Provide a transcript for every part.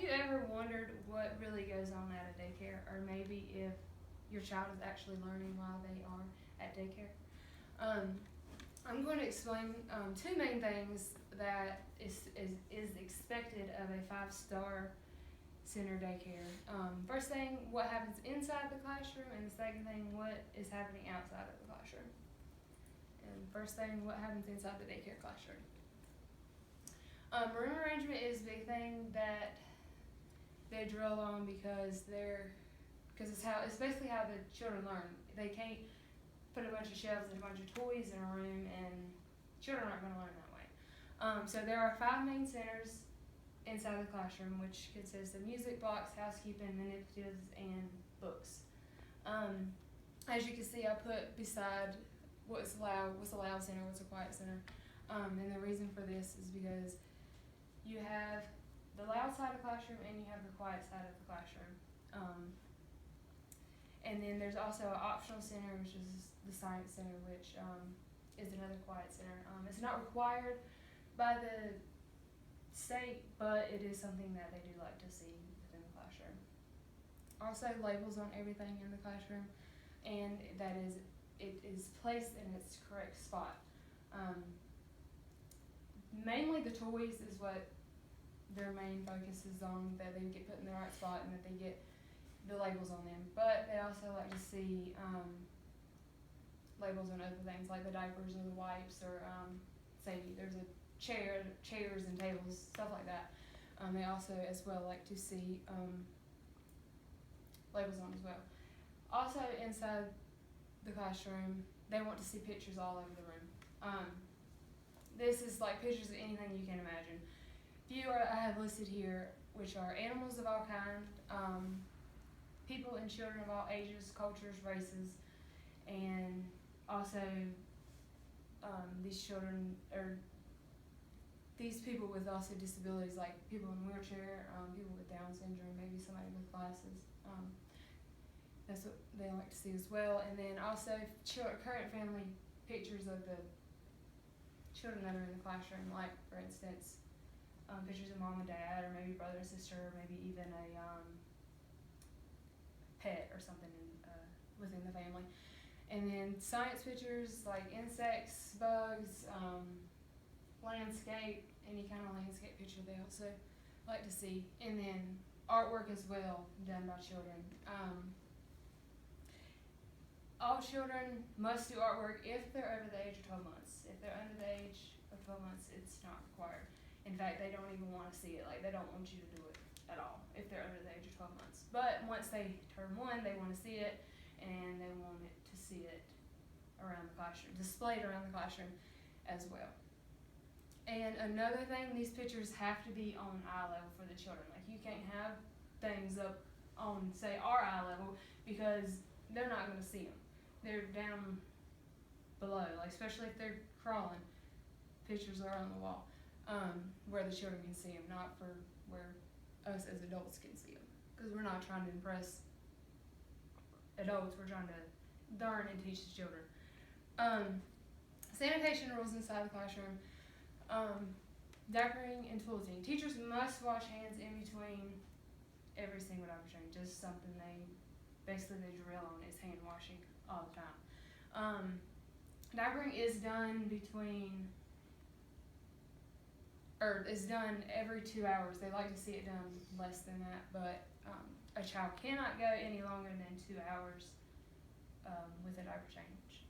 you ever wondered what really goes on at a daycare, or maybe if your child is actually learning while they are at daycare? Um, I'm going to explain two main things that is expected of a 5-star center daycare. First thing, what happens inside the classroom, and the second thing, what is happening outside of the classroom. And first thing, what happens inside the daycare classroom. Room arrangement is a big thing that they drill on because it's basically how the children learn. They can't put a bunch of shelves and a bunch of toys in a room, and children aren't going to learn that way. So there are 5 main centers inside the classroom, which consists of music blocks, housekeeping, manipulatives, and books. As you can see, I put beside what's a loud center, what's a quiet center. And the reason for this is because you have the loud side of the classroom and you have the quiet side of the classroom. And then there's also an optional center, which is the science center, which is another quiet center. It's not required by the state, but it is something that they do like to see within the classroom. Also, labels on everything in the classroom, and it is placed in its correct spot. Mainly the toys is what their main focus is on, that they get put in the right spot and that they get the labels on them. But they also like to see labels on other things like the diapers or the wipes, or say there's a chairs and tables, stuff like that. They also as well like to see labels on as well. Also inside the classroom, they want to see pictures all over the room. This is like pictures of anything you can imagine. I have listed here, which are animals of all kinds, people and children of all ages, cultures, races, and also these people with also disabilities, like people in wheelchair, people with Down syndrome, maybe somebody with glasses. That's what they like to see as well. And then also current family pictures of the children that are in the classroom, like for instance, pictures of mom and dad, or maybe brother and sister, or maybe even a pet or something within the family. And then science pictures like insects, bugs, landscape, any kind of landscape picture they also like to see. And then artwork as well, done by children. All children must do artwork if they're over the age of 12 months. If they're under the age of 12 months, it's not required. In fact, they don't even want to see it. Like, they don't want you to do it at all if they're under the age of 12 months. But once they turn 1, they want to see it, and they want to see it around the classroom, displayed around the classroom as well. And another thing, these pictures have to be on eye level for the children. Like, you can't have things up on, say, our eye level, because they're not going to see them. They're down below, like especially if they're crawling. Pictures are on the wall, where the children can see them, not for where us as adults can see them. Because we're not trying to impress adults, we're trying to learn and teach the children. Sanitation rules inside the classroom. Diapering and toileting. Teachers must wash hands in between every single diaper change. Just something they drill on is hand washing all the time. Diapering is done every 2 hours. They like to see it done less than that, but a child cannot go any longer than 2 hours with a diaper change.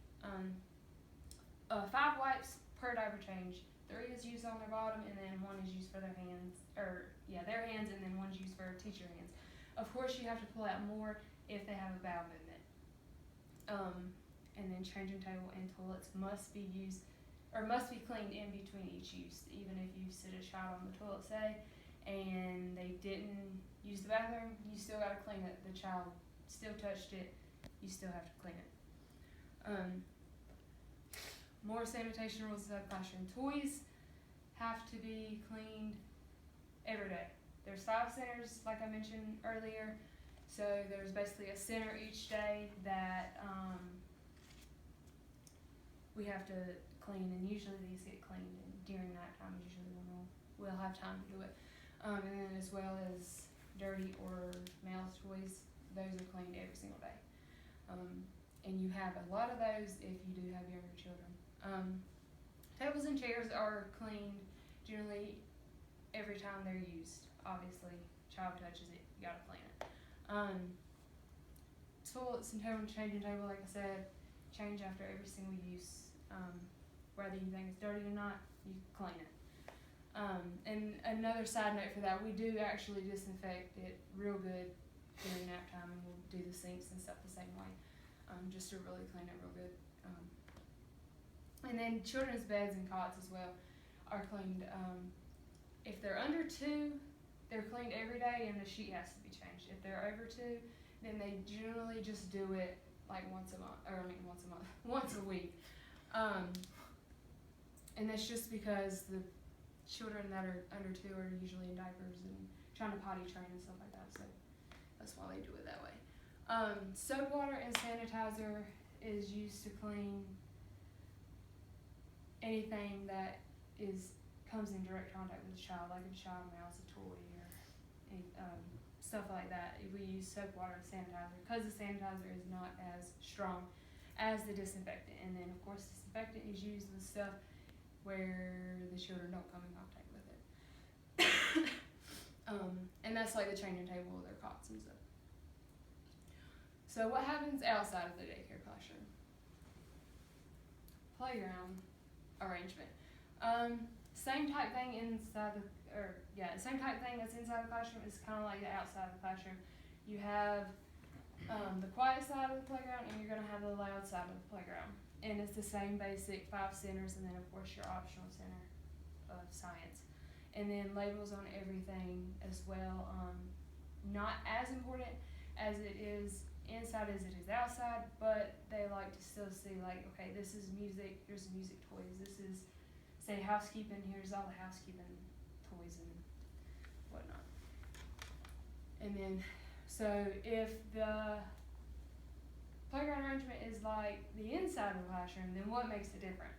5 wipes per diaper change. 3 is used on their bottom, and then 1 is used for their hands, their hands, and then 1's used for teacher hands. Of course, you have to pull out more if they have a bowel movement. And then changing table and toilets must be cleaned in between each use. Even if you sit a child on the toilet, say, and they didn't use the bathroom, you still got to clean it. The child still touched it, you still have to clean it. More sanitation rules inside the classroom. Toys have to be cleaned every day. There's 5 centers, like I mentioned earlier. So there's basically a center each day that we have to clean, and usually these get cleaned, and during night time is usually when we'll have time to do it. And then as well as dirty or mouse toys, those are cleaned every single day. And you have a lot of those if you do have younger children. Tables and chairs are cleaned generally every time they're used. Obviously, child touches it, you gotta clean it. Toilets and changing table, like I said, change after every single use. Whether you think it's dirty or not, you clean it. And another side note for that, we do actually disinfect it real good during nap time, and we'll do the sinks and stuff the same way, just to really clean it real good. And then children's beds and cots as well are cleaned. If they're under 2, they're cleaned every day, and the sheet has to be changed. If they're over 2, then they generally just do it like once a week. And that's just because the children that are under 2 are usually in diapers and trying to potty train and stuff like that, so that's why they do it that way. Soap water and sanitizer is used to clean anything that comes in direct contact with the child, like if a child mouths a toy or any, stuff like that. If we use soap water and sanitizer, because the sanitizer is not as strong as the disinfectant. And then of course disinfectant is used with stuff where the children don't come in contact with it. And that's like the changing table or their cots and stuff. So what happens outside of the daycare classroom? Playground arrangement. Same type thing same type thing that's inside the classroom is kind of like the outside of the classroom. You have the quiet side of the playground, and you're going to have the loud side of the playground. And it's the same basic 5 centers, and then of course your optional center of science. And then labels on everything as well. Not as important as it is inside as it is outside, but they like to still see, like, okay, this is music, here's music toys, this is, say, housekeeping, here's all the housekeeping toys and whatnot. And then, so if the playground arrangement is like the inside of the classroom, then what makes it different?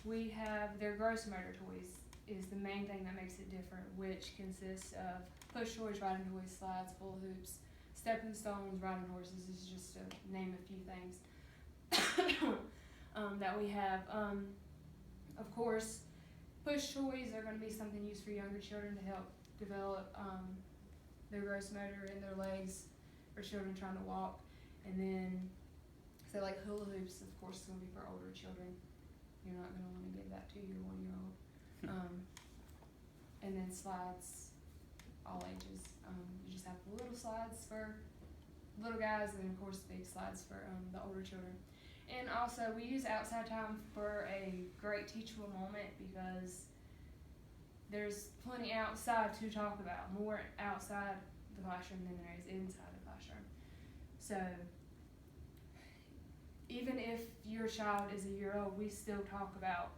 We have their gross motor toys is the main thing that makes it different, which consists of push toys, riding toys, slides, hula hoops, stepping stones, riding horses, is just to name a few things that we have. Of course, push toys are going to be something used for younger children to help develop their gross motor in their legs for children trying to walk. And then, so like hula hoops, of course, is going to be for older children. You're not going to want to give that to your 1-year-old. And then slides, all ages. You just have little slides for little guys, and then of course big slides for the older children. And also we use outside time for a great teachable moment, because there's plenty outside to talk about, more outside the classroom than there is inside the classroom. So even if your child is a year old, we still talk about,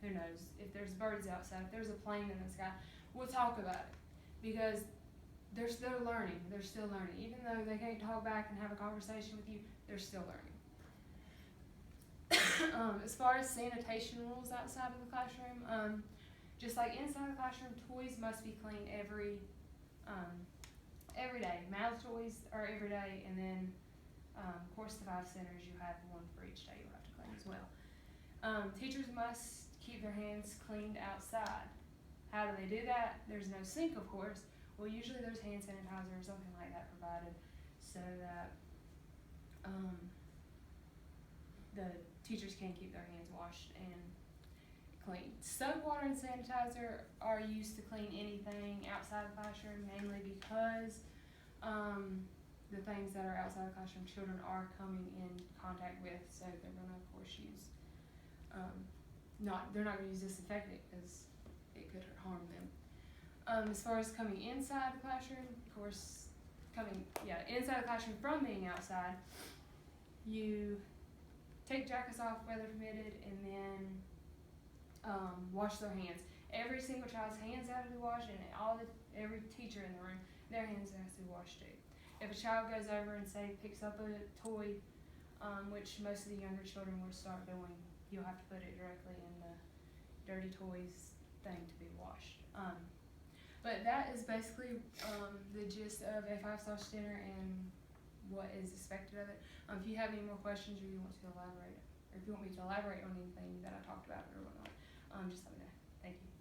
who knows, if there's birds outside, if there's a plane in the sky, we'll talk about it, because they're still learning. Even though they can't talk back and have a conversation with you, they're still learning. As far as sanitation rules outside of the classroom, just like inside the classroom, toys must be cleaned every day. Mouth toys are every day, and then of course the 5 centers, you have one for each day you'll have to clean as well. Teachers must keep their hands cleaned outside. How do they do that? There's no sink, of course. Well, usually there's hand sanitizer or something like that provided, so that the teachers can keep their hands washed and clean. Soap, water, and sanitizer are used to clean anything outside the classroom, mainly because the things that are outside the classroom children are coming in contact with, so they're going to, of course, use they're not going to use disinfectant because it could harm them. As far as coming inside the classroom, of course, inside the classroom from being outside, you take jackets off, weather permitted, and then wash their hands. Every single child's hands have to be washed, and every teacher in the room, their hands have to be washed too. If a child goes over and picks up a toy, which most of the younger children will start doing, you'll have to put it directly in the dirty toys thing to be washed. But that is basically the gist of a 5-star dinner and what is expected of it. If you have any more questions or you want to elaborate, or if you want me to elaborate on anything that I talked about or whatnot, just let me know. Thank you.